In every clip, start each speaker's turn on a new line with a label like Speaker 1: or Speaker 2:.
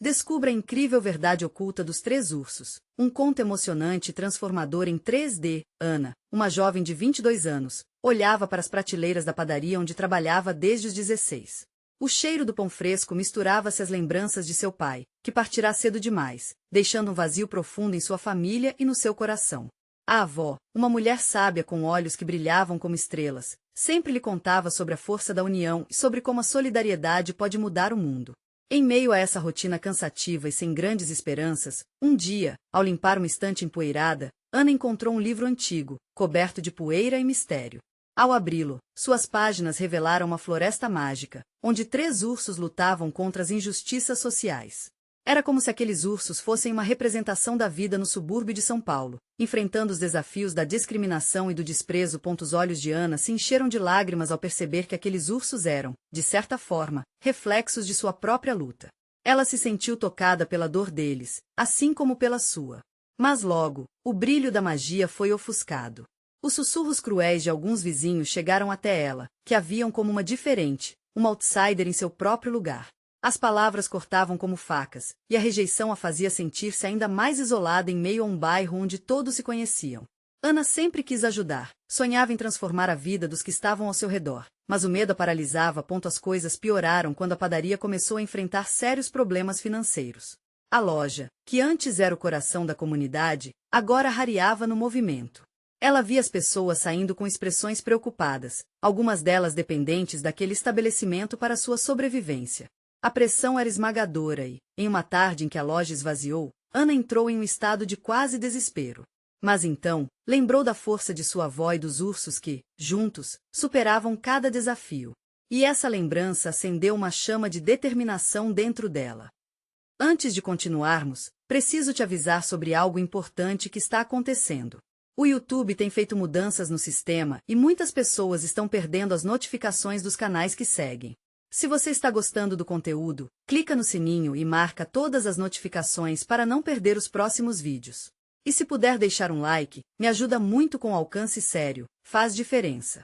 Speaker 1: Descubra a incrível verdade oculta dos três ursos. Um conto emocionante e transformador em 3D. Ana, uma jovem de 22 anos, olhava para as prateleiras da padaria onde trabalhava desde os 16. O cheiro do pão fresco misturava-se às lembranças de seu pai, que partirá cedo demais, deixando um vazio profundo em sua família e no seu coração. A avó, uma mulher sábia com olhos que brilhavam como estrelas, sempre lhe contava sobre a força da união e sobre como a solidariedade pode mudar o mundo. Em meio a essa rotina cansativa e sem grandes esperanças, um dia, ao limpar uma estante empoeirada, Ana encontrou um livro antigo, coberto de poeira e mistério. Ao abri-lo, suas páginas revelaram uma floresta mágica, onde três ursos lutavam contra as injustiças sociais. Era como se aqueles ursos fossem uma representação da vida no subúrbio de São Paulo, enfrentando os desafios da discriminação e do desprezo. Os olhos de Ana se encheram de lágrimas ao perceber que aqueles ursos eram, de certa forma, reflexos de sua própria luta. Ela se sentiu tocada pela dor deles, assim como pela sua. Mas logo, o brilho da magia foi ofuscado. Os sussurros cruéis de alguns vizinhos chegaram até ela, que a viam como uma diferente, uma outsider em seu próprio lugar. As palavras cortavam como facas, e a rejeição a fazia sentir-se ainda mais isolada em meio a um bairro onde todos se conheciam. Ana sempre quis ajudar, sonhava em transformar a vida dos que estavam ao seu redor, mas o medo a paralisava. As coisas pioraram quando a padaria começou a enfrentar sérios problemas financeiros. A loja, que antes era o coração da comunidade, agora rareava no movimento. Ela via as pessoas saindo com expressões preocupadas, algumas delas dependentes daquele estabelecimento para sua sobrevivência. A pressão era esmagadora e, em uma tarde em que a loja esvaziou, Ana entrou em um estado de quase desespero. Mas então, lembrou da força de sua avó e dos ursos que, juntos, superavam cada desafio. E essa lembrança acendeu uma chama de determinação dentro dela. Antes de continuarmos, preciso te avisar sobre algo importante que está acontecendo. O YouTube tem feito mudanças no sistema e muitas pessoas estão perdendo as notificações dos canais que seguem. Se você está gostando do conteúdo, clica no sininho e marca todas as notificações para não perder os próximos vídeos. E se puder deixar um like, me ajuda muito com alcance sério, faz diferença.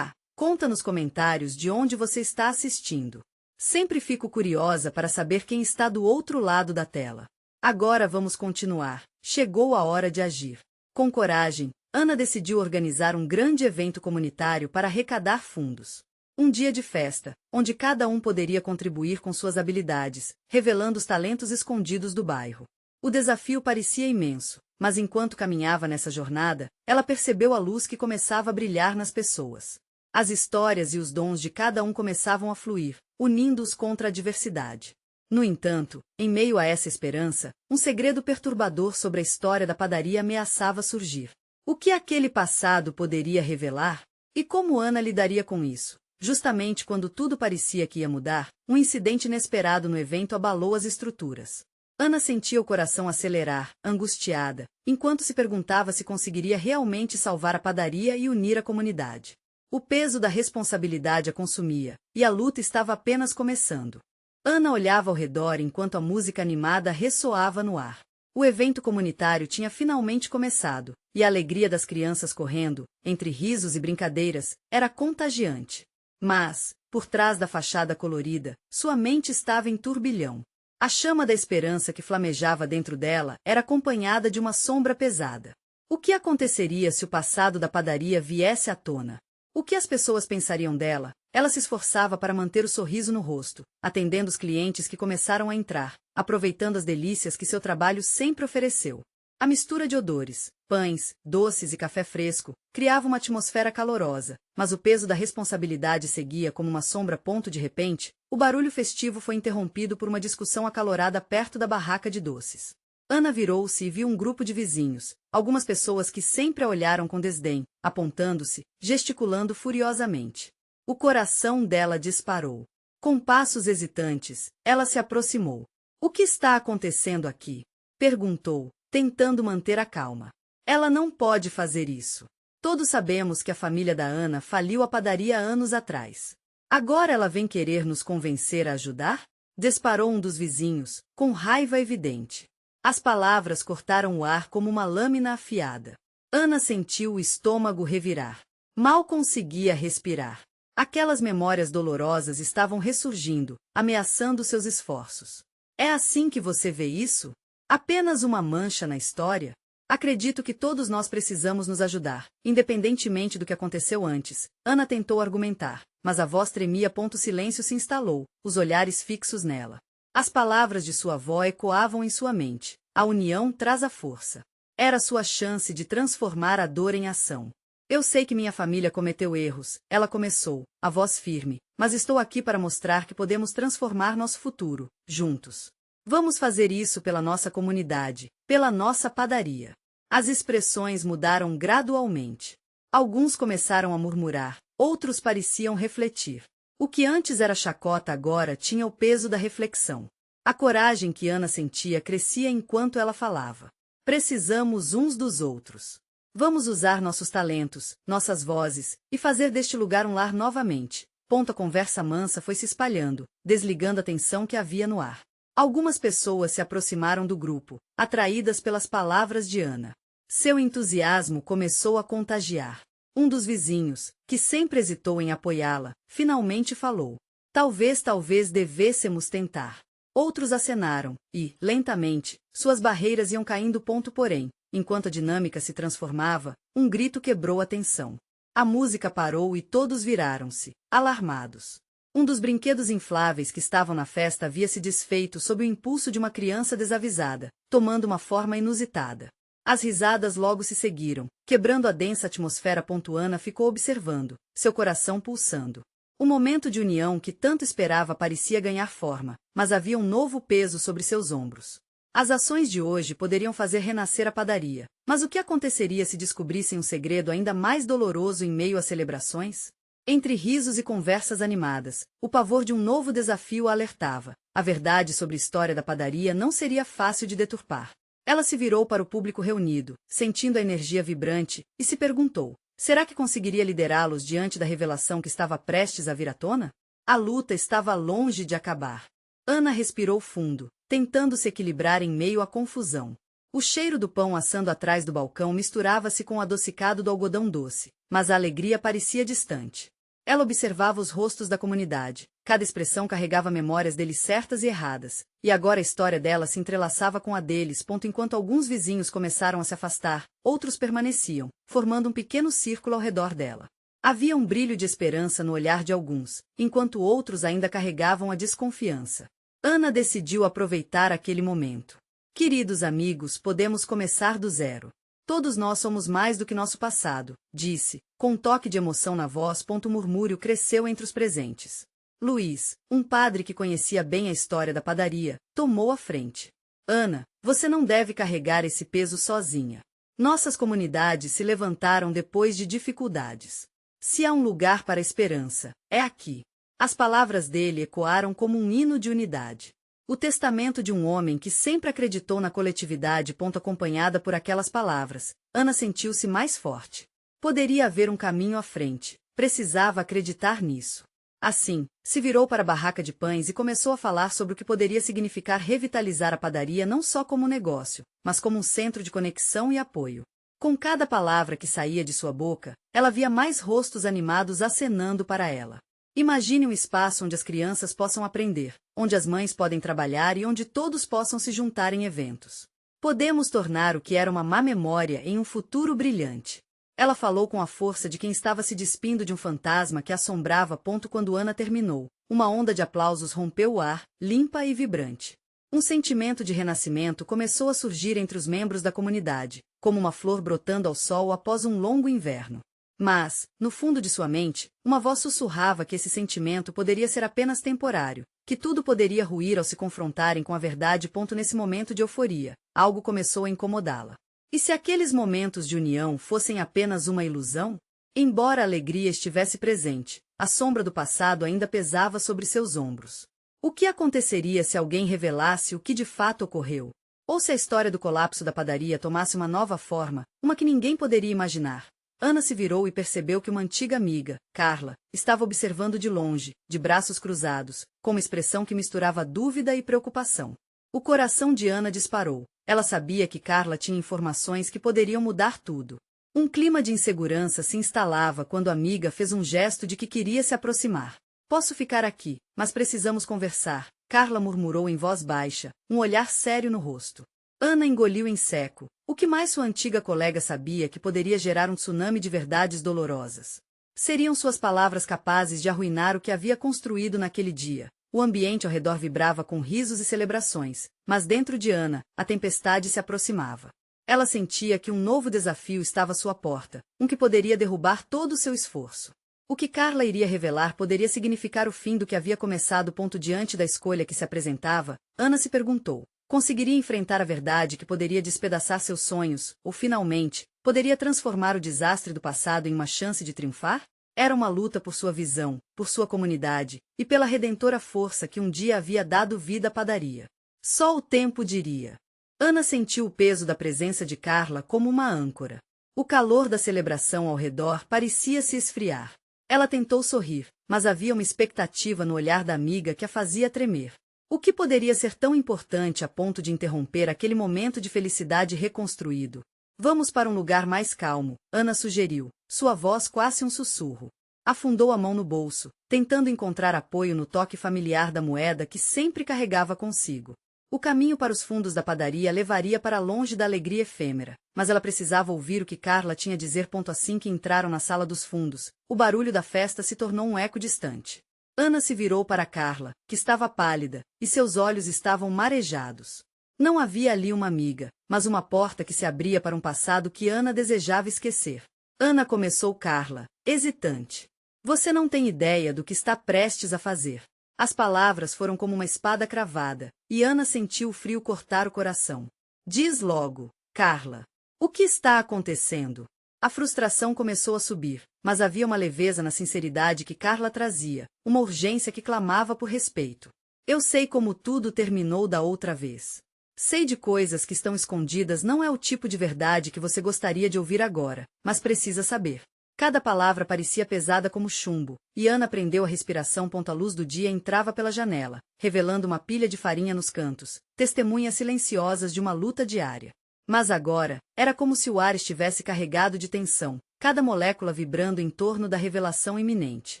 Speaker 1: Conta nos comentários de onde você está assistindo. Sempre fico curiosa para saber quem está do outro lado da tela. Agora vamos continuar. Chegou a hora de agir. Com coragem, Ana decidiu organizar um grande evento comunitário para arrecadar fundos. Um dia de festa, onde cada um poderia contribuir com suas habilidades, revelando os talentos escondidos do bairro. O desafio parecia imenso, mas enquanto caminhava nessa jornada, ela percebeu a luz que começava a brilhar nas pessoas. As histórias e os dons de cada um começavam a fluir, unindo-os contra a adversidade. No entanto, em meio a essa esperança, um segredo perturbador sobre a história da padaria ameaçava surgir. O que aquele passado poderia revelar? E como Ana lidaria com isso? Justamente quando tudo parecia que ia mudar, um incidente inesperado no evento abalou as estruturas. Ana sentia o coração acelerar, angustiada, enquanto se perguntava se conseguiria realmente salvar a padaria e unir a comunidade. O peso da responsabilidade a consumia, e a luta estava apenas começando. Ana olhava ao redor enquanto a música animada ressoava no ar. O evento comunitário tinha finalmente começado, e a alegria das crianças correndo, entre risos e brincadeiras, era contagiante. Mas, por trás da fachada colorida, sua mente estava em turbilhão. A chama da esperança que flamejava dentro dela era acompanhada de uma sombra pesada. O que aconteceria se o passado da padaria viesse à tona? O que as pessoas pensariam dela? Ela se esforçava para manter o sorriso no rosto, atendendo os clientes que começaram a entrar, aproveitando as delícias que seu trabalho sempre ofereceu. A mistura de odores, pães, doces e café fresco, criava uma atmosfera calorosa, mas o peso da responsabilidade seguia como uma sombra. De repente, o barulho festivo foi interrompido por uma discussão acalorada perto da barraca de doces. Ana virou-se e viu um grupo de vizinhos, algumas pessoas que sempre a olharam com desdém, apontando-se, gesticulando furiosamente. O coração dela disparou. Com passos hesitantes, ela se aproximou. "O que está acontecendo aqui?" perguntou, tentando manter a calma. "Ela não pode fazer isso. Todos sabemos que a família da Ana faliu a padaria anos atrás. Agora ela vem querer nos convencer a ajudar?" Disparou um dos vizinhos, com raiva evidente. As palavras cortaram o ar como uma lâmina afiada. Ana sentiu o estômago revirar. Mal conseguia respirar. Aquelas memórias dolorosas estavam ressurgindo, ameaçando seus esforços. É assim que você vê isso? Apenas uma mancha na história? Acredito que todos nós precisamos nos ajudar, independentemente do que aconteceu antes. Ana tentou argumentar, mas a voz tremia. O silêncio se instalou, os olhares fixos nela. As palavras de sua avó ecoavam em sua mente. A união traz a força. Era sua chance de transformar a dor em ação. Eu sei que minha família cometeu erros, ela começou, a voz firme, mas estou aqui para mostrar que podemos transformar nosso futuro, juntos. Vamos fazer isso pela nossa comunidade, pela nossa padaria. As expressões mudaram gradualmente. Alguns começaram a murmurar, outros pareciam refletir. O que antes era chacota agora tinha o peso da reflexão. A coragem que Ana sentia crescia enquanto ela falava. Precisamos uns dos outros. Vamos usar nossos talentos, nossas vozes, e fazer deste lugar um lar novamente. A conversa mansa foi se espalhando, desligando a tensão que havia no ar. Algumas pessoas se aproximaram do grupo, atraídas pelas palavras de Ana. Seu entusiasmo começou a contagiar. Um dos vizinhos, que sempre hesitou em apoiá-la, finalmente falou. Talvez devêssemos tentar. Outros acenaram, e, lentamente, suas barreiras iam caindo. Porém, enquanto a dinâmica se transformava, um grito quebrou a tensão. A música parou e todos viraram-se, alarmados. Um dos brinquedos infláveis que estavam na festa havia se desfeito sob o impulso de uma criança desavisada, tomando uma forma inusitada. As risadas logo se seguiram, quebrando a densa atmosfera. Ana ficou observando, seu coração pulsando. O momento de união que tanto esperava parecia ganhar forma, mas havia um novo peso sobre seus ombros. As ações de hoje poderiam fazer renascer a padaria, mas o que aconteceria se descobrissem um segredo ainda mais doloroso em meio às celebrações? Entre risos e conversas animadas, o pavor de um novo desafio a alertava. A verdade sobre a história da padaria não seria fácil de deturpar. Ela se virou para o público reunido, sentindo a energia vibrante, e se perguntou, será que conseguiria liderá-los diante da revelação que estava prestes a vir à tona? A luta estava longe de acabar. Ana respirou fundo, tentando se equilibrar em meio à confusão. O cheiro do pão assando atrás do balcão misturava-se com o adocicado do algodão doce, mas a alegria parecia distante. Ela observava os rostos da comunidade, cada expressão carregava memórias deles certas e erradas, e agora a história dela se entrelaçava com a deles. Enquanto alguns vizinhos começaram a se afastar, outros permaneciam, formando um pequeno círculo ao redor dela. Havia um brilho de esperança no olhar de alguns, enquanto outros ainda carregavam a desconfiança. Ana decidiu aproveitar aquele momento. Queridos amigos, podemos começar do zero. Todos nós somos mais do que nosso passado, disse, com um toque de emoção na voz. O murmúrio cresceu entre os presentes. Luiz, um padre que conhecia bem a história da padaria, tomou a frente. Ana, você não deve carregar esse peso sozinha. Nossas comunidades se levantaram depois de dificuldades. Se há um lugar para a esperança, é aqui. As palavras dele ecoaram como um hino de unidade. O testamento de um homem que sempre acreditou na coletividade. Acompanhada por aquelas palavras, Ana sentiu-se mais forte. Poderia haver um caminho à frente, precisava acreditar nisso. Assim, se virou para a barraca de pães e começou a falar sobre o que poderia significar revitalizar a padaria não só como negócio, mas como um centro de conexão e apoio. Com cada palavra que saía de sua boca, ela via mais rostos animados acenando para ela. Imagine um espaço onde as crianças possam aprender, onde as mães podem trabalhar e onde todos possam se juntar em eventos. Podemos tornar o que era uma má memória em um futuro brilhante. Ela falou com a força de quem estava se despindo de um fantasma que assombrava. Quando Ana terminou, uma onda de aplausos rompeu o ar, limpa e vibrante. Um sentimento de renascimento começou a surgir entre os membros da comunidade, como uma flor brotando ao sol após um longo inverno. Mas, no fundo de sua mente, uma voz sussurrava que esse sentimento poderia ser apenas temporário, que tudo poderia ruir ao se confrontarem com a verdade. Nesse momento de euforia, algo começou a incomodá-la. E se aqueles momentos de união fossem apenas uma ilusão? Embora a alegria estivesse presente, a sombra do passado ainda pesava sobre seus ombros. O que aconteceria se alguém revelasse o que de fato ocorreu? Ou se a história do colapso da padaria tomasse uma nova forma, uma que ninguém poderia imaginar? Ana se virou e percebeu que uma antiga amiga, Carla, estava observando de longe, de braços cruzados, com uma expressão que misturava dúvida e preocupação. O coração de Ana disparou. Ela sabia que Carla tinha informações que poderiam mudar tudo. Um clima de insegurança se instalava quando a amiga fez um gesto de que queria se aproximar. Posso ficar aqui, mas precisamos conversar, Carla murmurou em voz baixa, um olhar sério no rosto. Ana engoliu em seco. O que mais sua antiga colega sabia que poderia gerar um tsunami de verdades dolorosas? Seriam suas palavras capazes de arruinar o que havia construído naquele dia? O ambiente ao redor vibrava com risos e celebrações, mas dentro de Ana, a tempestade se aproximava. Ela sentia que um novo desafio estava à sua porta, um que poderia derrubar todo o seu esforço. O que Carla iria revelar poderia significar o fim do que havia começado. Diante da escolha que se apresentava, Ana se perguntou: conseguiria enfrentar a verdade que poderia despedaçar seus sonhos, ou finalmente, poderia transformar o desastre do passado em uma chance de triunfar? Era uma luta por sua visão, por sua comunidade, e pela redentora força que um dia havia dado vida à padaria. Só o tempo diria. Ana sentiu o peso da presença de Carla como uma âncora. O calor da celebração ao redor parecia se esfriar. Ela tentou sorrir, mas havia uma expectativa no olhar da amiga que a fazia tremer. O que poderia ser tão importante a ponto de interromper aquele momento de felicidade reconstruído? Vamos para um lugar mais calmo, Ana sugeriu, sua voz quase um sussurro. Afundou a mão no bolso, tentando encontrar apoio no toque familiar da moeda que sempre carregava consigo. O caminho para os fundos da padaria levaria para longe da alegria efêmera, mas ela precisava ouvir o que Carla tinha a dizer. Assim que entraram na sala dos fundos, o barulho da festa se tornou um eco distante. Ana se virou para Carla, que estava pálida, e seus olhos estavam marejados. Não havia ali uma amiga, mas uma porta que se abria para um passado que Ana desejava esquecer. Ana começou. Carla, hesitante. Você não tem ideia do que está prestes a fazer. As palavras foram como uma espada cravada, e Ana sentiu o frio cortar o coração. Diz logo, Carla. O que está acontecendo? A frustração começou a subir, mas havia uma leveza na sinceridade que Carla trazia, uma urgência que clamava por respeito. Eu sei como tudo terminou da outra vez. Sei de coisas que estão escondidas. Não é o tipo de verdade que você gostaria de ouvir agora, mas precisa saber. Cada palavra parecia pesada como chumbo, e Ana prendeu a respiração. A luz do dia entrava pela janela, revelando uma pilha de farinha nos cantos, testemunhas silenciosas de uma luta diária. Mas agora, era como se o ar estivesse carregado de tensão, cada molécula vibrando em torno da revelação iminente.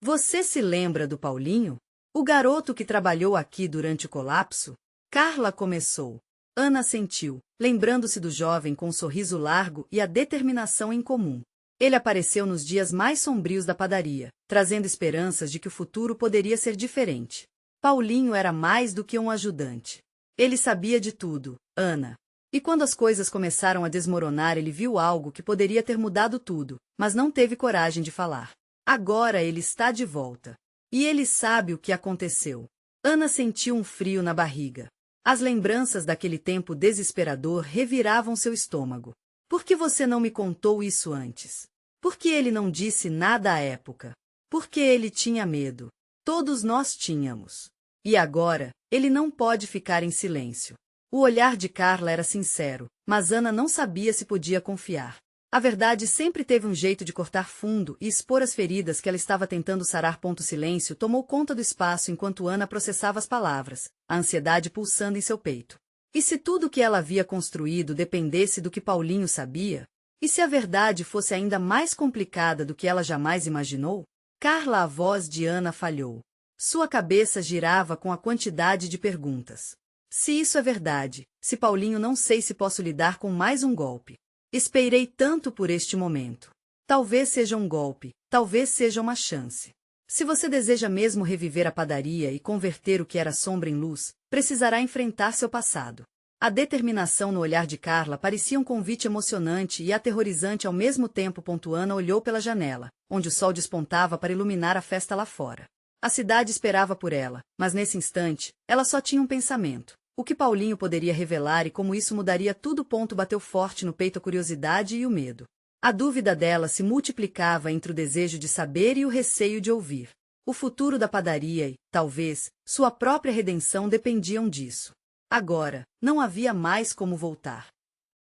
Speaker 1: Você se lembra do Paulinho? O garoto que trabalhou aqui durante o colapso? Carla começou. Ana sentiu, lembrando-se do jovem com um sorriso largo e a determinação em comum. Ele apareceu nos dias mais sombrios da padaria, trazendo esperanças de que o futuro poderia ser diferente. Paulinho era mais do que um ajudante. Ele sabia de tudo, Ana. E quando as coisas começaram a desmoronar, ele viu algo que poderia ter mudado tudo, mas não teve coragem de falar. Agora ele está de volta. E ele sabe o que aconteceu. Ana sentiu um frio na barriga. As lembranças daquele tempo desesperador reviravam seu estômago. Por que você não me contou isso antes? Por que ele não disse nada à época? Porque ele tinha medo. Todos nós tínhamos. E agora, ele não pode ficar em silêncio. O olhar de Carla era sincero, mas Ana não sabia se podia confiar. A verdade sempre teve um jeito de cortar fundo e expor as feridas que ela estava tentando sarar. Silêncio tomou conta do espaço enquanto Ana processava as palavras, a ansiedade pulsando em seu peito. E se tudo o que ela havia construído dependesse do que Paulinho sabia? E se a verdade fosse ainda mais complicada do que ela jamais imaginou? Carla, a voz de Ana falhou. Sua cabeça girava com a quantidade de perguntas. Se isso é verdade, se Paulinho, não sei se posso lidar com mais um golpe. Esperei tanto por este momento. Talvez seja um golpe, talvez seja uma chance. Se você deseja mesmo reviver a padaria e converter o que era sombra em luz, precisará enfrentar seu passado. A determinação no olhar de Carla parecia um convite emocionante e aterrorizante ao mesmo tempo. Ana olhou pela janela, onde o sol despontava para iluminar a festa lá fora. A cidade esperava por ela, mas nesse instante, ela só tinha um pensamento. O que Paulinho poderia revelar e como isso mudaria tudo. Bateu forte no peito a curiosidade e o medo. A dúvida dela se multiplicava entre o desejo de saber e o receio de ouvir. O futuro da padaria e, talvez, sua própria redenção dependiam disso. Agora, não havia mais como voltar.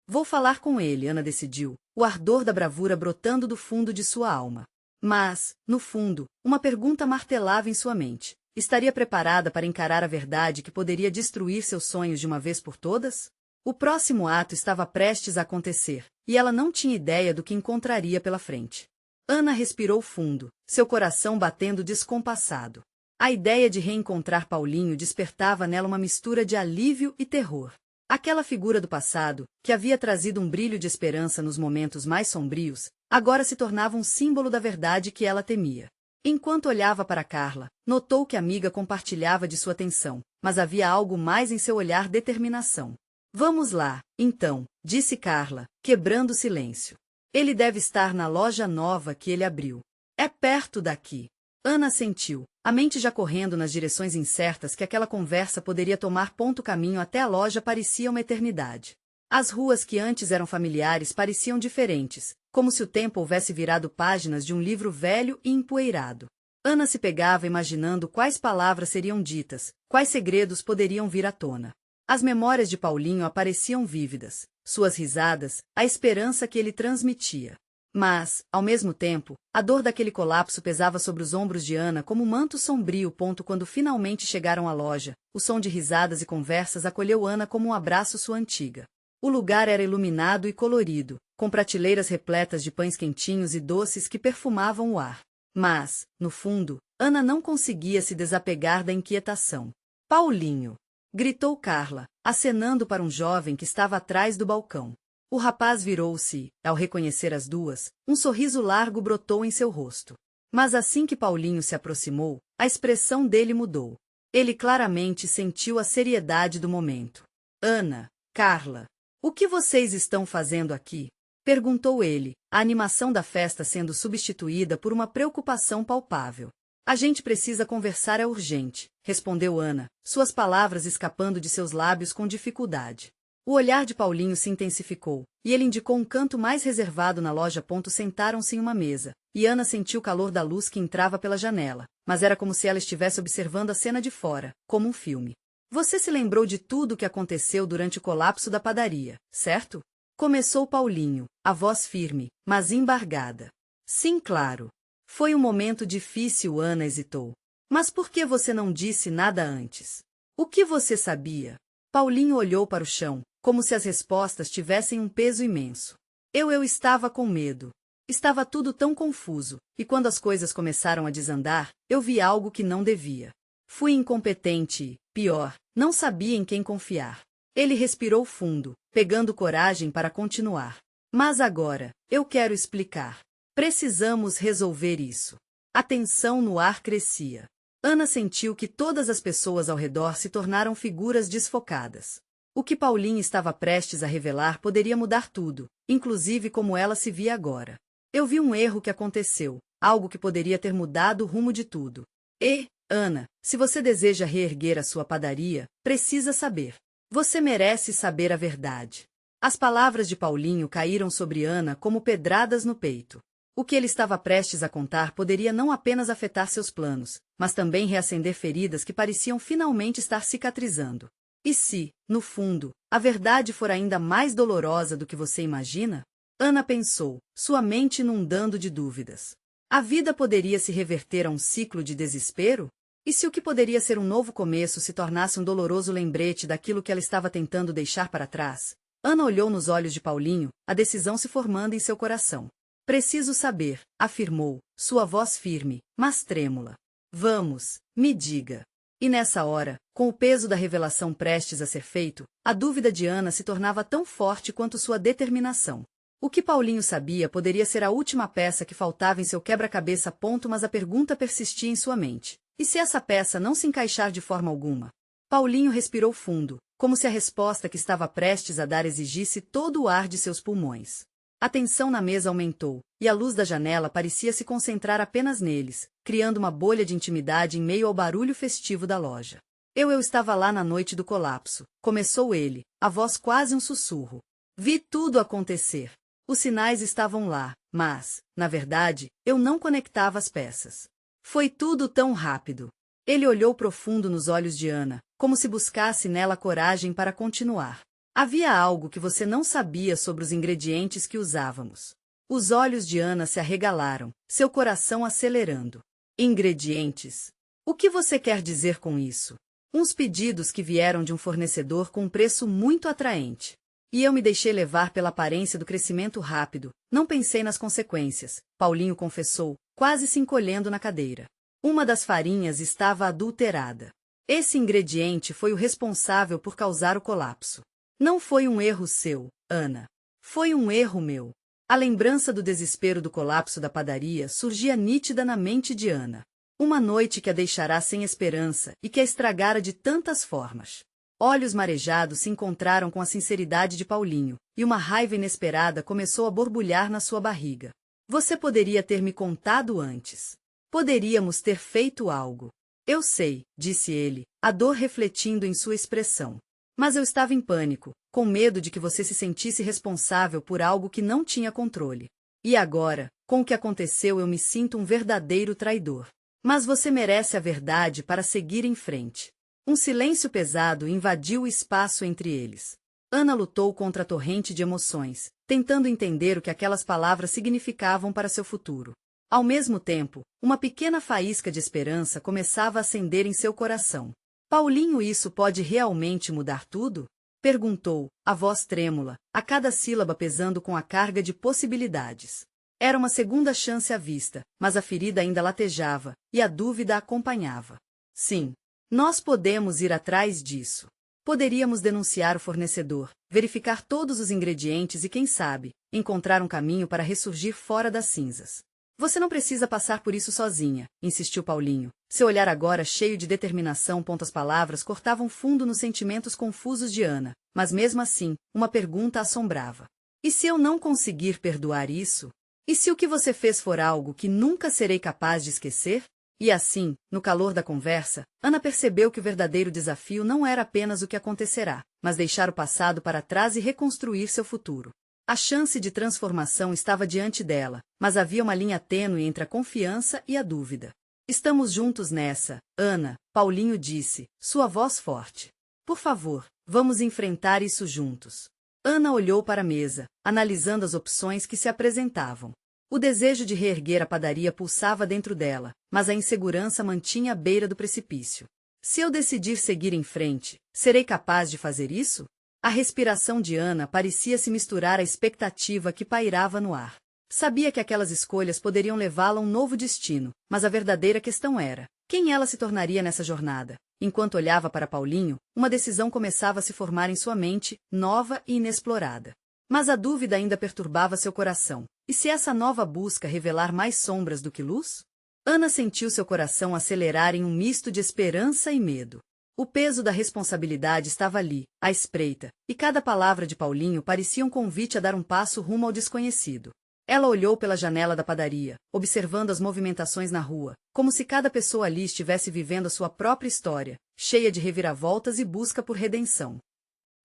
Speaker 1: Vou falar com ele, Ana decidiu, o ardor da bravura brotando do fundo de sua alma. Mas, no fundo, uma pergunta martelava em sua mente. Estaria preparada para encarar a verdade que poderia destruir seus sonhos de uma vez por todas? O próximo ato estava prestes a acontecer, e ela não tinha ideia do que encontraria pela frente. Ana respirou fundo, seu coração batendo descompassado. A ideia de reencontrar Paulinho despertava nela uma mistura de alívio e terror. Aquela figura do passado, que havia trazido um brilho de esperança nos momentos mais sombrios, agora se tornava um símbolo da verdade que ela temia. Enquanto olhava para Carla, notou que a amiga compartilhava de sua atenção, mas havia algo mais em seu olhar: determinação. Vamos lá, então, disse Carla, quebrando o silêncio. Ele deve estar na loja nova que ele abriu. É perto daqui. Ana sentiu, a mente já correndo nas direções incertas que aquela conversa poderia tomar. O caminho até a loja parecia uma eternidade. As ruas que antes eram familiares pareciam diferentes, como se o tempo houvesse virado páginas de um livro velho e empoeirado. Ana se pegava imaginando quais palavras seriam ditas, quais segredos poderiam vir à tona. As memórias de Paulinho apareciam vívidas, suas risadas, a esperança que ele transmitia. Mas, ao mesmo tempo, a dor daquele colapso pesava sobre os ombros de Ana como um manto sombrio. Quando finalmente chegaram à loja, o som de risadas e conversas acolheu Ana como um abraço sua antiga. O lugar era iluminado e colorido, com prateleiras repletas de pães quentinhos e doces que perfumavam o ar. Mas, no fundo, Ana não conseguia se desapegar da inquietação. Paulinho! Gritou Carla, acenando para um jovem que estava atrás do balcão. O rapaz virou-se e, ao reconhecer as duas, um sorriso largo brotou em seu rosto. Mas assim que Paulinho se aproximou, a expressão dele mudou. Ele claramente sentiu a seriedade do momento. Ana, Carla, o que vocês estão fazendo aqui? Perguntou ele, a animação da festa sendo substituída por uma preocupação palpável. A gente precisa conversar, é urgente, respondeu Ana, suas palavras escapando de seus lábios com dificuldade. O olhar de Paulinho se intensificou, e ele indicou um canto mais reservado na loja. Sentaram-se em uma mesa, e Ana sentiu o calor da luz que entrava pela janela, mas era como se ela estivesse observando a cena de fora, como um filme. Você se lembrou de tudo o que aconteceu durante o colapso da padaria, certo? Começou Paulinho, a voz firme, mas embargada. Sim, claro. Foi um momento difícil, Ana hesitou. Mas por que você não disse nada antes? O que você sabia? Paulinho olhou para o chão, como se as respostas tivessem um peso imenso. Eu estava com medo. Estava tudo tão confuso, e quando as coisas começaram a desandar, eu vi algo que não devia. Fui incompetente e, pior, não sabia em quem confiar. Ele respirou fundo, pegando coragem para continuar. Mas agora, eu quero explicar. Precisamos resolver isso. A tensão no ar crescia. Ana sentiu que todas as pessoas ao redor se tornaram figuras desfocadas. O que Paulinho estava prestes a revelar poderia mudar tudo, inclusive como ela se via agora. Eu vi um erro que aconteceu, algo que poderia ter mudado o rumo de tudo. E, Ana, se você deseja reerguer a sua padaria, precisa saber. Você merece saber a verdade. As palavras de Paulinho caíram sobre Ana como pedradas no peito. O que ele estava prestes a contar poderia não apenas afetar seus planos, mas também reacender feridas que pareciam finalmente estar cicatrizando. E se, no fundo, a verdade for ainda mais dolorosa do que você imagina? Ana pensou, sua mente inundando de dúvidas. A vida poderia se reverter a um ciclo de desespero? E se o que poderia ser um novo começo se tornasse um doloroso lembrete daquilo que ela estava tentando deixar para trás? Ana olhou nos olhos de Paulinho, a decisão se formando em seu coração. Preciso saber, afirmou, sua voz firme, mas trêmula. Vamos, me diga. E nessa hora, com o peso da revelação prestes a ser feito, a dúvida de Ana se tornava tão forte quanto sua determinação. O que Paulinho sabia poderia ser a última peça que faltava em seu quebra-cabeça. Mas a pergunta persistia em sua mente. E se essa peça não se encaixar de forma alguma? Paulinho respirou fundo, como se a resposta que estava prestes a dar exigisse todo o ar de seus pulmões. A tensão na mesa aumentou, e a luz da janela parecia se concentrar apenas neles, criando uma bolha de intimidade em meio ao barulho festivo da loja. Eu estava lá na noite do colapso, começou ele, a voz quase um sussurro. Vi tudo acontecer. Os sinais estavam lá, mas, na verdade, eu não conectava as peças. Foi tudo tão rápido. Ele olhou profundo nos olhos de Ana, como se buscasse nela coragem para continuar. Havia algo que você não sabia sobre os ingredientes que usávamos. Os olhos de Ana se arregalaram, seu coração acelerando. Ingredientes? O que você quer dizer com isso? Uns pedidos que vieram de um fornecedor com um preço muito atraente. E eu me deixei levar pela aparência do crescimento rápido, não pensei nas consequências, Paulinho confessou, quase se encolhendo na cadeira. Uma das farinhas estava adulterada. Esse ingrediente foi o responsável por causar o colapso. Não foi um erro seu, Ana. Foi um erro meu. A lembrança do desespero do colapso da padaria surgia nítida na mente de Ana. Uma noite que a deixará sem esperança e que a estragara de tantas formas. Olhos marejados se encontraram com a sinceridade de Paulinho, e uma raiva inesperada começou a borbulhar na sua barriga. Você poderia ter me contado antes. Poderíamos ter feito algo. Eu sei, disse ele, a dor refletindo em sua expressão. Mas eu estava em pânico, com medo de que você se sentisse responsável por algo que não tinha controle. E agora, com o que aconteceu, eu me sinto um verdadeiro traidor. Mas você merece a verdade para seguir em frente. Um silêncio pesado invadiu o espaço entre eles. Ana lutou contra a torrente de emoções, tentando entender o que aquelas palavras significavam para seu futuro. Ao mesmo tempo, uma pequena faísca de esperança começava a acender em seu coração. Paulinho, isso pode realmente mudar tudo? Perguntou, a voz trêmula, a cada sílaba pesando com a carga de possibilidades. Era uma segunda chance à vista, mas a ferida ainda latejava, e a dúvida a acompanhava. Sim, nós podemos ir atrás disso. Poderíamos denunciar o fornecedor, verificar todos os ingredientes e, quem sabe, encontrar um caminho para ressurgir fora das cinzas. Você não precisa passar por isso sozinha, insistiu Paulinho. Seu olhar agora cheio de determinação. As palavras cortavam fundo nos sentimentos confusos de Ana, mas mesmo assim, uma pergunta a assombrava. E se eu não conseguir perdoar isso? E se o que você fez for algo que nunca serei capaz de esquecer? E assim, no calor da conversa, Ana percebeu que o verdadeiro desafio não era apenas o que acontecerá, mas deixar o passado para trás e reconstruir seu futuro. A chance de transformação estava diante dela, mas havia uma linha tênue entre a confiança e a dúvida. Estamos juntos nessa, Ana, Paulinho disse, sua voz forte. Por favor, vamos enfrentar isso juntos. Ana olhou para a mesa, analisando as opções que se apresentavam. O desejo de reerguer a padaria pulsava dentro dela, mas a insegurança mantinha à beira do precipício. Se eu decidir seguir em frente, serei capaz de fazer isso? A respiração de Ana parecia se misturar à expectativa que pairava no ar. Sabia que aquelas escolhas poderiam levá-la a um novo destino, mas a verdadeira questão era, quem ela se tornaria nessa jornada? Enquanto olhava para Paulinho, uma decisão começava a se formar em sua mente, nova e inexplorada. Mas a dúvida ainda perturbava seu coração. E se essa nova busca revelar mais sombras do que luz? Ana sentiu seu coração acelerar em um misto de esperança e medo. O peso da responsabilidade estava ali, à espreita, e cada palavra de Paulinho parecia um convite a dar um passo rumo ao desconhecido. Ela olhou pela janela da padaria, observando as movimentações na rua, como se cada pessoa ali estivesse vivendo a sua própria história, cheia de reviravoltas e busca por redenção.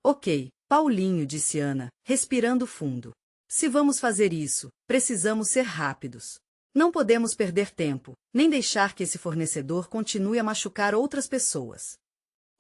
Speaker 1: Ok, Paulinho, disse Ana, respirando fundo. Se vamos fazer isso, precisamos ser rápidos. Não podemos perder tempo, nem deixar que esse fornecedor continue a machucar outras pessoas.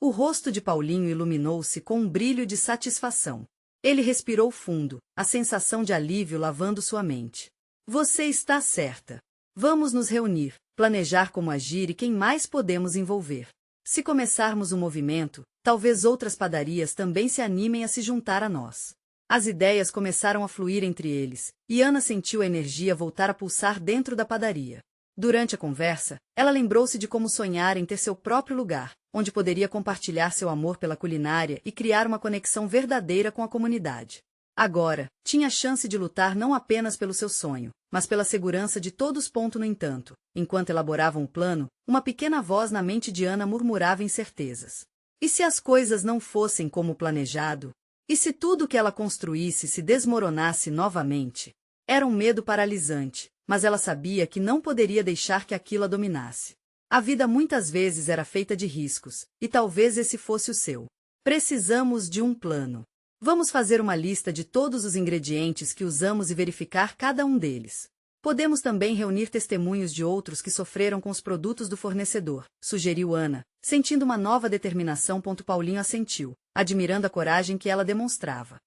Speaker 1: O rosto de Paulinho iluminou-se com um brilho de satisfação. Ele respirou fundo, a sensação de alívio lavando sua mente. Você está certa. Vamos nos reunir, planejar como agir e quem mais podemos envolver. Se começarmos um movimento, talvez outras padarias também se animem a se juntar a nós. As ideias começaram a fluir entre eles, e Ana sentiu a energia voltar a pulsar dentro da padaria. Durante a conversa, ela lembrou-se de como sonhar em ter seu próprio lugar, onde poderia compartilhar seu amor pela culinária e criar uma conexão verdadeira com a comunidade. Agora, tinha a chance de lutar não apenas pelo seu sonho, mas pela segurança de todos. No entanto, enquanto elaboravam o plano, uma pequena voz na mente de Ana murmurava incertezas. E se as coisas não fossem como planejado? E se tudo que ela construísse se desmoronasse novamente? Era um medo paralisante, mas ela sabia que não poderia deixar que aquilo a dominasse. A vida muitas vezes era feita de riscos, e talvez esse fosse o seu. Precisamos de um plano. Vamos fazer uma lista de todos os ingredientes que usamos e verificar cada um deles. Podemos também reunir testemunhos de outros que sofreram com os produtos do fornecedor, sugeriu Ana, sentindo uma nova determinação. Paulinho assentiu, admirando a coragem que ela demonstrava.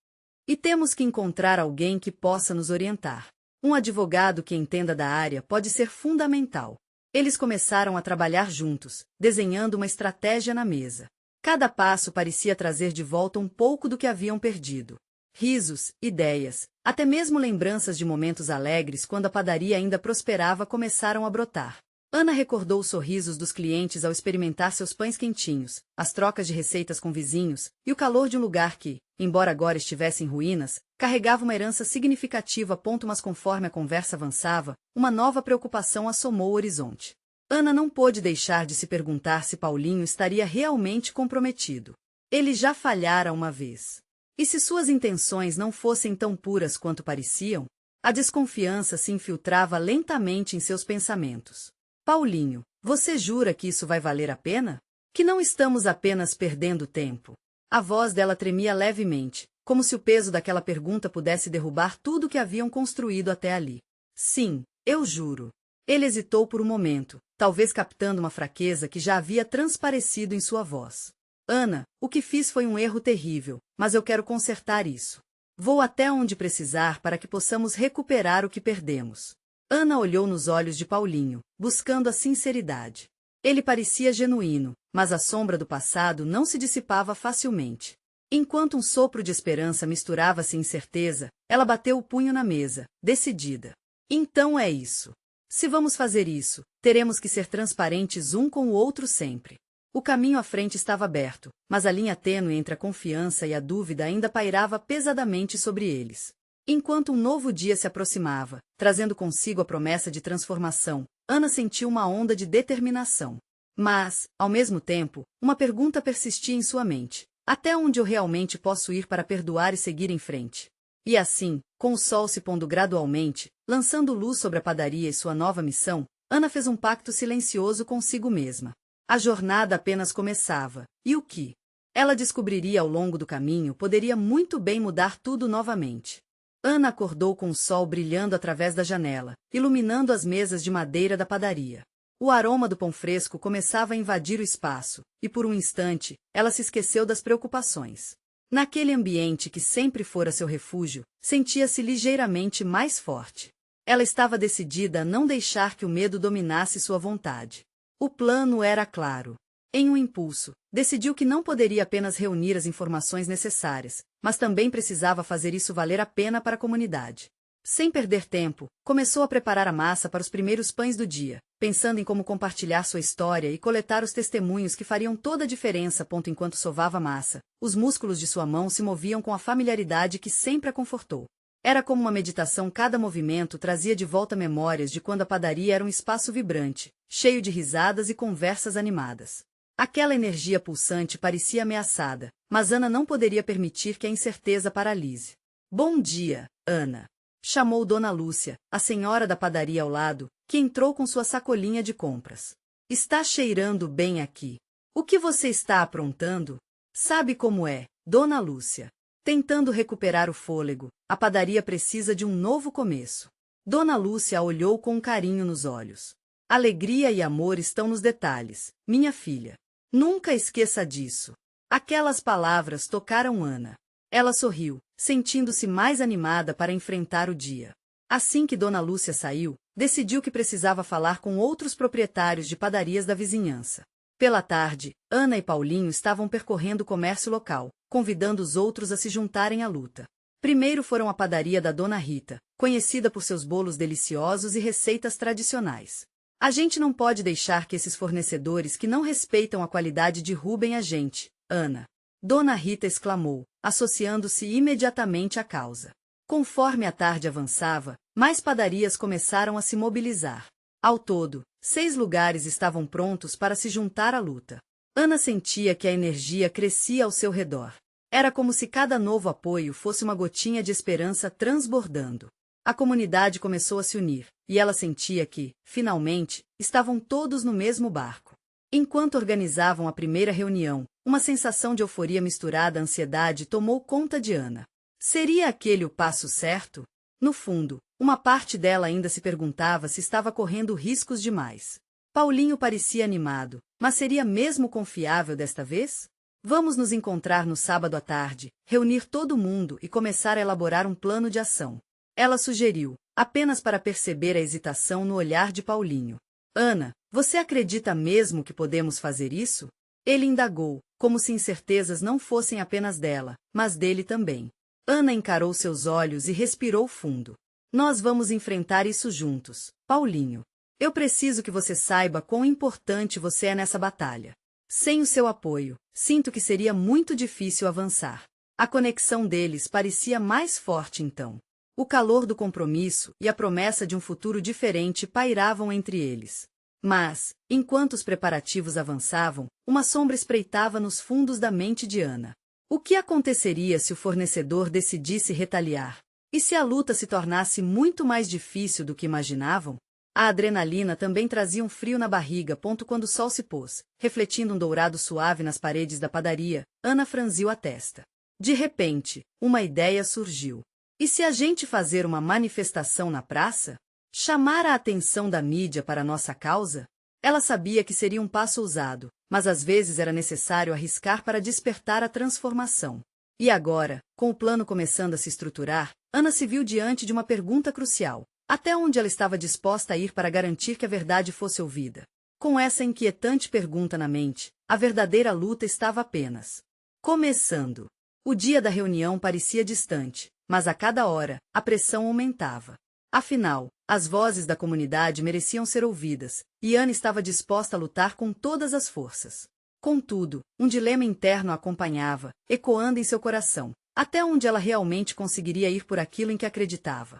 Speaker 1: E temos que encontrar alguém que possa nos orientar. Um advogado que entenda da área pode ser fundamental. Eles começaram a trabalhar juntos, desenhando uma estratégia na mesa. Cada passo parecia trazer de volta um pouco do que haviam perdido. Risos, ideias, até mesmo lembranças de momentos alegres quando a padaria ainda prosperava começaram a brotar. Ana recordou os sorrisos dos clientes ao experimentar seus pães quentinhos, as trocas de receitas com vizinhos, e o calor de um lugar que, embora agora estivesse em ruínas, carregava uma herança significativa. Mas conforme a conversa avançava, uma nova preocupação assomou o horizonte. Ana não pôde deixar de se perguntar se Paulinho estaria realmente comprometido. Ele já falhara uma vez. E se suas intenções não fossem tão puras quanto pareciam? A desconfiança se infiltrava lentamente em seus pensamentos. Paulinho, você jura que isso vai valer a pena? Que não estamos apenas perdendo tempo? A voz dela tremia levemente, como se o peso daquela pergunta pudesse derrubar tudo que haviam construído até ali. Sim, eu juro. Ele hesitou por um momento, talvez captando uma fraqueza que já havia transparecido em sua voz. Ana, o que fiz foi um erro terrível, mas eu quero consertar isso. Vou até onde precisar para que possamos recuperar o que perdemos. Ana olhou nos olhos de Paulinho, buscando a sinceridade. Ele parecia genuíno, mas a sombra do passado não se dissipava facilmente. Enquanto um sopro de esperança misturava-se em incerteza, ela bateu o punho na mesa, decidida. Então é isso. Se vamos fazer isso, teremos que ser transparentes um com o outro sempre. O caminho à frente estava aberto, mas a linha tênue entre a confiança e a dúvida ainda pairava pesadamente sobre eles. Enquanto um novo dia se aproximava, trazendo consigo a promessa de transformação, Ana sentiu uma onda de determinação. Mas, ao mesmo tempo, uma pergunta persistia em sua mente. Até onde eu realmente posso ir para perdoar e seguir em frente? E assim, com o sol se pondo gradualmente, lançando luz sobre a padaria e sua nova missão, Ana fez um pacto silencioso consigo mesma. A jornada apenas começava, e o que ela descobriria ao longo do caminho poderia muito bem mudar tudo novamente. Ana acordou com o sol brilhando através da janela, iluminando as mesas de madeira da padaria. O aroma do pão fresco começava a invadir o espaço, e por um instante, ela se esqueceu das preocupações. Naquele ambiente que sempre fora seu refúgio, sentia-se ligeiramente mais forte. Ela estava decidida a não deixar que o medo dominasse sua vontade. O plano era claro. Em um impulso, decidiu que não poderia apenas reunir as informações necessárias, mas também precisava fazer isso valer a pena para a comunidade. Sem perder tempo, começou a preparar a massa para os primeiros pães do dia, pensando em como compartilhar sua história e coletar os testemunhos que fariam toda a diferença. Enquanto sovava a massa, os músculos de sua mão se moviam com a familiaridade que sempre a confortou. Era como uma meditação, cada movimento trazia de volta memórias de quando a padaria era um espaço vibrante, cheio de risadas e conversas animadas. Aquela energia pulsante parecia ameaçada, mas Ana não poderia permitir que a incerteza paralise. Bom dia, Ana, chamou Dona Lúcia, a senhora da padaria ao lado, que entrou com sua sacolinha de compras. Está cheirando bem aqui. O que você está aprontando? Sabe como é, Dona Lúcia? Tentando recuperar o fôlego, a padaria precisa de um novo começo. Dona Lúcia a olhou com um carinho nos olhos. Alegria e amor estão nos detalhes, minha filha. Nunca esqueça disso. Aquelas palavras tocaram Ana. Ela sorriu, sentindo-se mais animada para enfrentar o dia. Assim que Dona Lúcia saiu, decidiu que precisava falar com outros proprietários de padarias da vizinhança. Pela tarde, Ana e Paulinho estavam percorrendo o comércio local, convidando os outros a se juntarem à luta. Primeiro foram à padaria da Dona Rita, conhecida por seus bolos deliciosos e receitas tradicionais. A gente não pode deixar que esses fornecedores que não respeitam a qualidade derrubem a gente, Ana. Dona Rita exclamou, associando-se imediatamente à causa. Conforme a tarde avançava, mais padarias começaram a se mobilizar. Ao todo, 6 lugares estavam prontos para se juntar à luta. Ana sentia que a energia crescia ao seu redor. Era como se cada novo apoio fosse uma gotinha de esperança transbordando. A comunidade começou a se unir, e ela sentia que, finalmente, estavam todos no mesmo barco. Enquanto organizavam a primeira reunião, uma sensação de euforia misturada à ansiedade tomou conta de Ana. Seria aquele o passo certo? No fundo, uma parte dela ainda se perguntava se estava correndo riscos demais. Paulinho parecia animado, mas seria mesmo confiável desta vez? Vamos nos encontrar no sábado à tarde, reunir todo mundo e começar a elaborar um plano de ação. Ela sugeriu, apenas para perceber a hesitação no olhar de Paulinho. Ana, você acredita mesmo que podemos fazer isso? Ele indagou, como se incertezas não fossem apenas dela, mas dele também. Ana encarou seus olhos e respirou fundo. Nós vamos enfrentar isso juntos, Paulinho. Eu preciso que você saiba quão importante você é nessa batalha. Sem o seu apoio, sinto que seria muito difícil avançar. A conexão deles parecia mais forte então. O calor do compromisso e a promessa de um futuro diferente pairavam entre eles. Mas, enquanto os preparativos avançavam, uma sombra espreitava nos fundos da mente de Ana. O que aconteceria se o fornecedor decidisse retaliar? E se a luta se tornasse muito mais difícil do que imaginavam? A adrenalina também trazia um frio na barriga. Quando o sol se pôs, refletindo um dourado suave nas paredes da padaria, Ana franziu a testa. De repente, uma ideia surgiu. E se a gente fazer uma manifestação na praça? Chamar a atenção da mídia para nossa causa? Ela sabia que seria um passo ousado, mas às vezes era necessário arriscar para despertar a transformação. E agora, com o plano começando a se estruturar, Ana se viu diante de uma pergunta crucial. Até onde ela estava disposta a ir para garantir que a verdade fosse ouvida? Com essa inquietante pergunta na mente, a verdadeira luta estava apenas começando. O dia da reunião parecia distante, mas a cada hora, a pressão aumentava. Afinal, as vozes da comunidade mereciam ser ouvidas, e Ana estava disposta a lutar com todas as forças. Contudo, um dilema interno a acompanhava, ecoando em seu coração. Até onde ela realmente conseguiria ir por aquilo em que acreditava?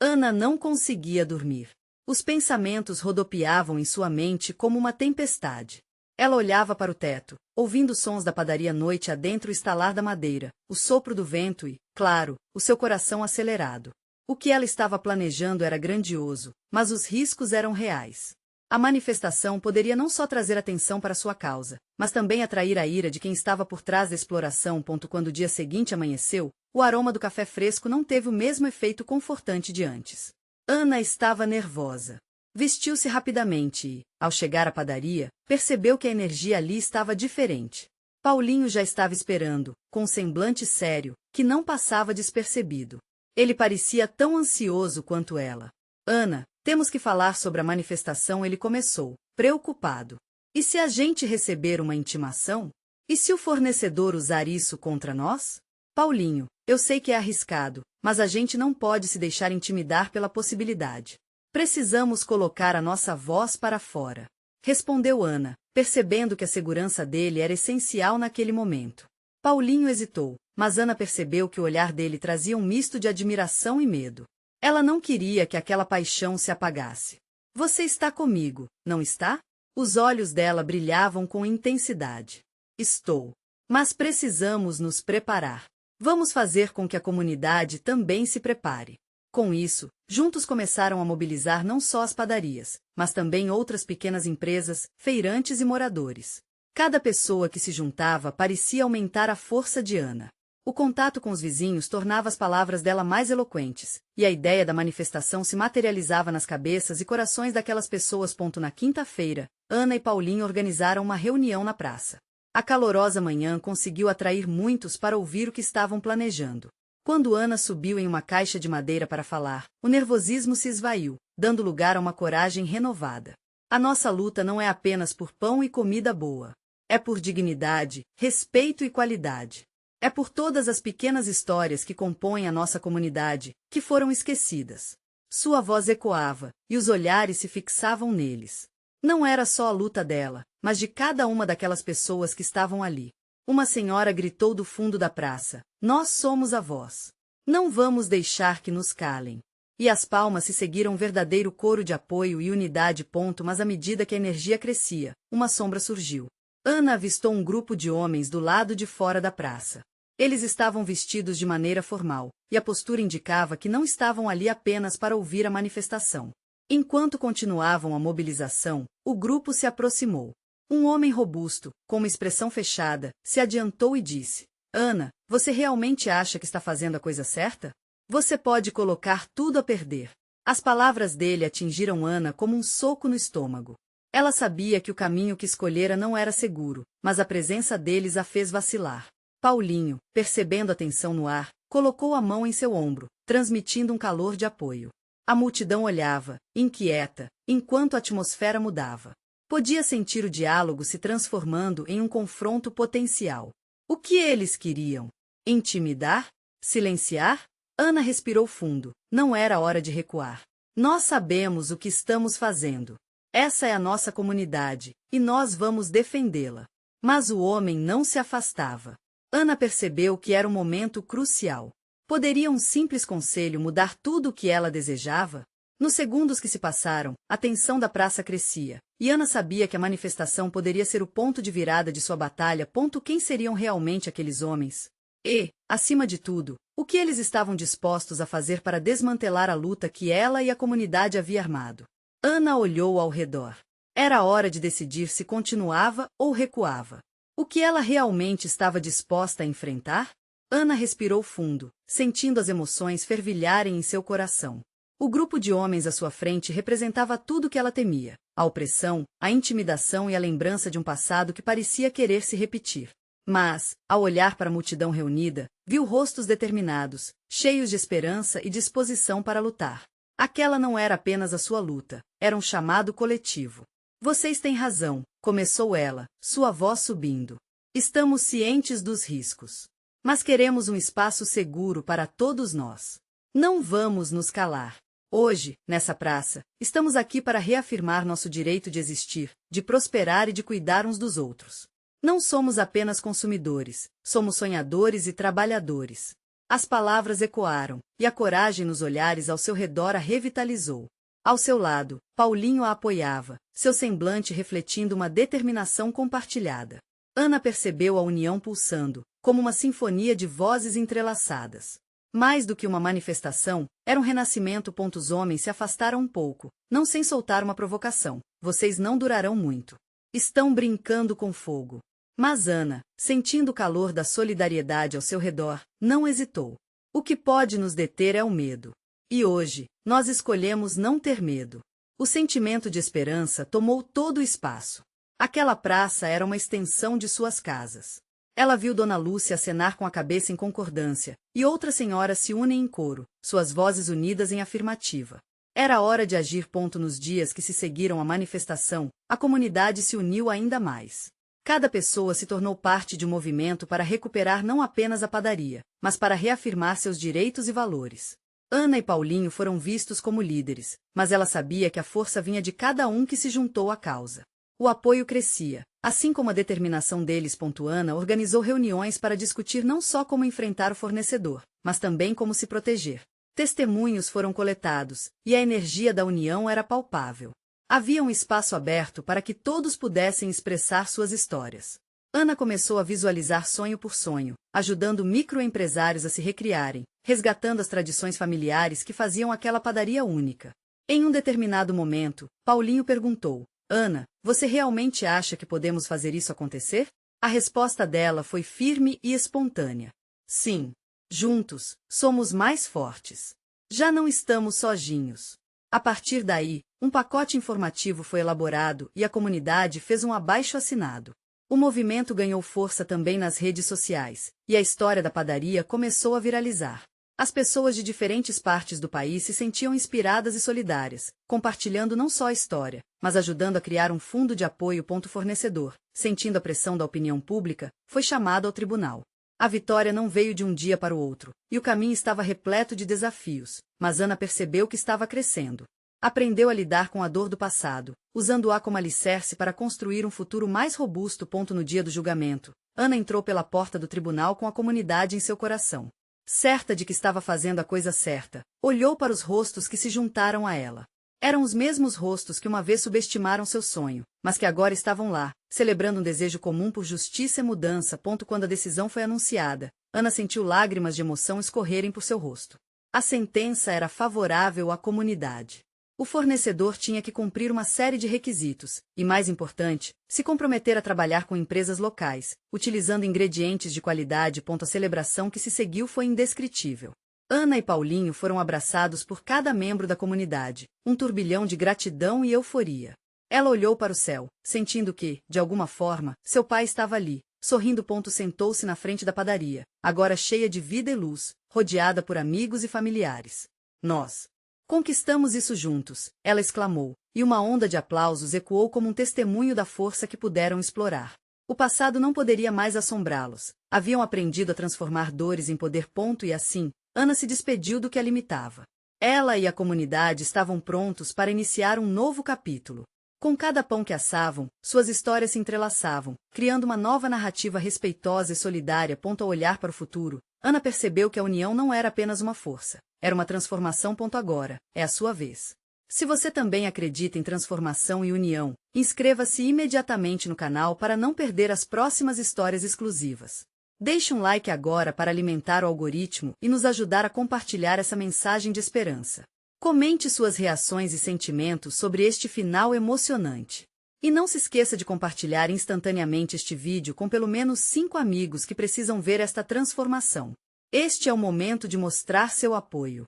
Speaker 1: Ana não conseguia dormir. Os pensamentos rodopiavam em sua mente como uma tempestade. Ela olhava para o teto, ouvindo os sons da padaria noite adentro, o estalar da madeira, o sopro do vento e, claro, o seu coração acelerado. O que ela estava planejando era grandioso, mas os riscos eram reais. A manifestação poderia não só trazer atenção para sua causa, mas também atrair a ira de quem estava por trás da exploração. Quando o dia seguinte amanheceu, o aroma do café fresco não teve o mesmo efeito confortante de antes. Ana estava nervosa. Vestiu-se rapidamente e, ao chegar à padaria, percebeu que a energia ali estava diferente. Paulinho já estava esperando, com um semblante sério, que não passava despercebido. Ele parecia tão ansioso quanto ela. Ana, temos que falar sobre a manifestação, ele começou, preocupado. E se a gente receber uma intimação? E se o fornecedor usar isso contra nós? Paulinho, eu sei que é arriscado, mas a gente não pode se deixar intimidar pela possibilidade. Precisamos colocar a nossa voz para fora. Respondeu Ana, percebendo que a segurança dele era essencial naquele momento. Paulinho hesitou, mas Ana percebeu que o olhar dele trazia um misto de admiração e medo. Ela não queria que aquela paixão se apagasse. Você está comigo, não está? Os olhos dela brilhavam com intensidade. Estou. Mas precisamos nos preparar. Vamos fazer com que a comunidade também se prepare. Com isso, juntos começaram a mobilizar não só as padarias, mas também outras pequenas empresas, feirantes e moradores. Cada pessoa que se juntava parecia aumentar a força de Ana. O contato com os vizinhos tornava as palavras dela mais eloquentes, e a ideia da manifestação se materializava nas cabeças e corações daquelas pessoas. Na quinta-feira, Ana e Paulinho organizaram uma reunião na praça. A calorosa manhã conseguiu atrair muitos para ouvir o que estavam planejando. Quando Ana subiu em uma caixa de madeira para falar, o nervosismo se esvaiu, dando lugar a uma coragem renovada. A nossa luta não é apenas por pão e comida boa. É por dignidade, respeito e qualidade. É por todas as pequenas histórias que compõem a nossa comunidade, que foram esquecidas. Sua voz ecoava, e os olhares se fixavam neles. Não era só a luta dela, mas de cada uma daquelas pessoas que estavam ali. Uma senhora gritou do fundo da praça: "Nós somos a voz. Não vamos deixar que nos calem." E as palmas se seguiram, um verdadeiro coro de apoio e unidade. Mas à medida que a energia crescia, uma sombra surgiu. Ana avistou um grupo de homens do lado de fora da praça. Eles estavam vestidos de maneira formal, e a postura indicava que não estavam ali apenas para ouvir a manifestação. Enquanto continuavam a mobilização, o grupo se aproximou. Um homem robusto, com uma expressão fechada, se adiantou e disse: "Ana, você realmente acha que está fazendo a coisa certa? Você pode colocar tudo a perder." As palavras dele atingiram Ana como um soco no estômago. Ela sabia que o caminho que escolhera não era seguro, mas a presença deles a fez vacilar. Paulinho, percebendo a tensão no ar, colocou a mão em seu ombro, transmitindo um calor de apoio. A multidão olhava, inquieta, enquanto a atmosfera mudava. Podia sentir o diálogo se transformando em um confronto potencial. O que eles queriam? Intimidar? Silenciar? Ana respirou fundo. Não era hora de recuar. Nós sabemos o que estamos fazendo. Essa é a nossa comunidade, e nós vamos defendê-la. Mas o homem não se afastava. Ana percebeu que era um momento crucial. Poderia um simples conselho mudar tudo o que ela desejava? Nos segundos que se passaram, a tensão da praça crescia, e Ana sabia que a manifestação poderia ser o ponto de virada de sua batalha. Quem seriam realmente aqueles homens? E, acima de tudo, o que eles estavam dispostos a fazer para desmantelar a luta que ela e a comunidade havia armado? Ana olhou ao redor. Era hora de decidir se continuava ou recuava. O que ela realmente estava disposta a enfrentar? Ana respirou fundo, sentindo as emoções fervilharem em seu coração. O grupo de homens à sua frente representava tudo que ela temia: a opressão, a intimidação e a lembrança de um passado que parecia querer se repetir. Mas, ao olhar para a multidão reunida, viu rostos determinados, cheios de esperança e disposição para lutar. Aquela não era apenas a sua luta, era um chamado coletivo. Vocês têm razão, começou ela, sua voz subindo. Estamos cientes dos riscos. Mas queremos um espaço seguro para todos nós. Não vamos nos calar. Hoje, nessa praça, estamos aqui para reafirmar nosso direito de existir, de prosperar e de cuidar uns dos outros. Não somos apenas consumidores, somos sonhadores e trabalhadores. As palavras ecoaram, e a coragem nos olhares ao seu redor a revitalizou. Ao seu lado, Paulinho a apoiava, seu semblante refletindo uma determinação compartilhada. Ana percebeu a união pulsando, como uma sinfonia de vozes entrelaçadas. Mais do que uma manifestação, era um renascimento. Os homens se afastaram um pouco, não sem soltar uma provocação: vocês não durarão muito. Estão brincando com fogo. Mas Ana, sentindo o calor da solidariedade ao seu redor, não hesitou. O que pode nos deter é o medo. E hoje, nós escolhemos não ter medo. O sentimento de esperança tomou todo o espaço. Aquela praça era uma extensão de suas casas. Ela viu Dona Lúcia acenar com a cabeça em concordância, e outras senhoras se unem em coro, suas vozes unidas em afirmativa. Era hora de agir. Nos dias que se seguiram à manifestação, a comunidade se uniu ainda mais. Cada pessoa se tornou parte de um movimento para recuperar não apenas a padaria, mas para reafirmar seus direitos e valores. Ana e Paulinho foram vistos como líderes, mas ela sabia que a força vinha de cada um que se juntou à causa. O apoio crescia, assim como a determinação deles. Ana organizou reuniões para discutir não só como enfrentar o fornecedor, mas também como se proteger. Testemunhos foram coletados, e a energia da união era palpável. Havia um espaço aberto para que todos pudessem expressar suas histórias. Ana começou a visualizar sonho por sonho, ajudando microempresários a se recriarem, resgatando as tradições familiares que faziam aquela padaria única. Em um determinado momento, Paulinho perguntou: Ana, você realmente acha que podemos fazer isso acontecer? A resposta dela foi firme e espontânea: sim. Juntos, somos mais fortes. Já não estamos sozinhos. A partir daí, um pacote informativo foi elaborado e a comunidade fez um abaixo-assinado. O movimento ganhou força também nas redes sociais, e a história da padaria começou a viralizar. As pessoas de diferentes partes do país se sentiam inspiradas e solidárias, compartilhando não só a história, mas ajudando a criar um fundo de apoio. Fornecedor, sentindo a pressão da opinião pública, foi chamado ao tribunal. A vitória não veio de um dia para o outro, e o caminho estava repleto de desafios, mas Ana percebeu que estava crescendo. Aprendeu a lidar com a dor do passado, usando-a como alicerce para construir um futuro mais robusto. No dia do julgamento, Ana entrou pela porta do tribunal com a comunidade em seu coração. Certa de que estava fazendo a coisa certa, olhou para os rostos que se juntaram a ela. Eram os mesmos rostos que uma vez subestimaram seu sonho, mas que agora estavam lá, celebrando um desejo comum por justiça e mudança. Quando a decisão foi anunciada, Ana sentiu lágrimas de emoção escorrerem por seu rosto. A sentença era favorável à comunidade. O fornecedor tinha que cumprir uma série de requisitos, e mais importante, se comprometer a trabalhar com empresas locais, utilizando ingredientes de qualidade. A celebração que se seguiu foi indescritível. Ana e Paulinho foram abraçados por cada membro da comunidade, um turbilhão de gratidão e euforia. Ela olhou para o céu, sentindo que, de alguma forma, seu pai estava ali, sorrindo. Sentou-se na frente da padaria, agora cheia de vida e luz, rodeada por amigos e familiares. Nós conquistamos isso juntos, ela exclamou, e uma onda de aplausos ecoou como um testemunho da força que puderam explorar. O passado não poderia mais assombrá-los, haviam aprendido a transformar dores em poder. E assim, Ana se despediu do que a limitava. Ela e a comunidade estavam prontos para iniciar um novo capítulo. Com cada pão que assavam, suas histórias se entrelaçavam, criando uma nova narrativa respeitosa e solidária. Ao olhar para o futuro, Ana percebeu que a união não era apenas uma força, era uma transformação. Agora, é a sua vez. Se você também acredita em transformação e união, inscreva-se imediatamente no canal para não perder as próximas histórias exclusivas. Deixe um like agora para alimentar o algoritmo e nos ajudar a compartilhar essa mensagem de esperança. Comente suas reações e sentimentos sobre este final emocionante. E não se esqueça de compartilhar instantaneamente este vídeo com pelo menos 5 amigos que precisam ver esta transformação. Este é o momento de mostrar seu apoio.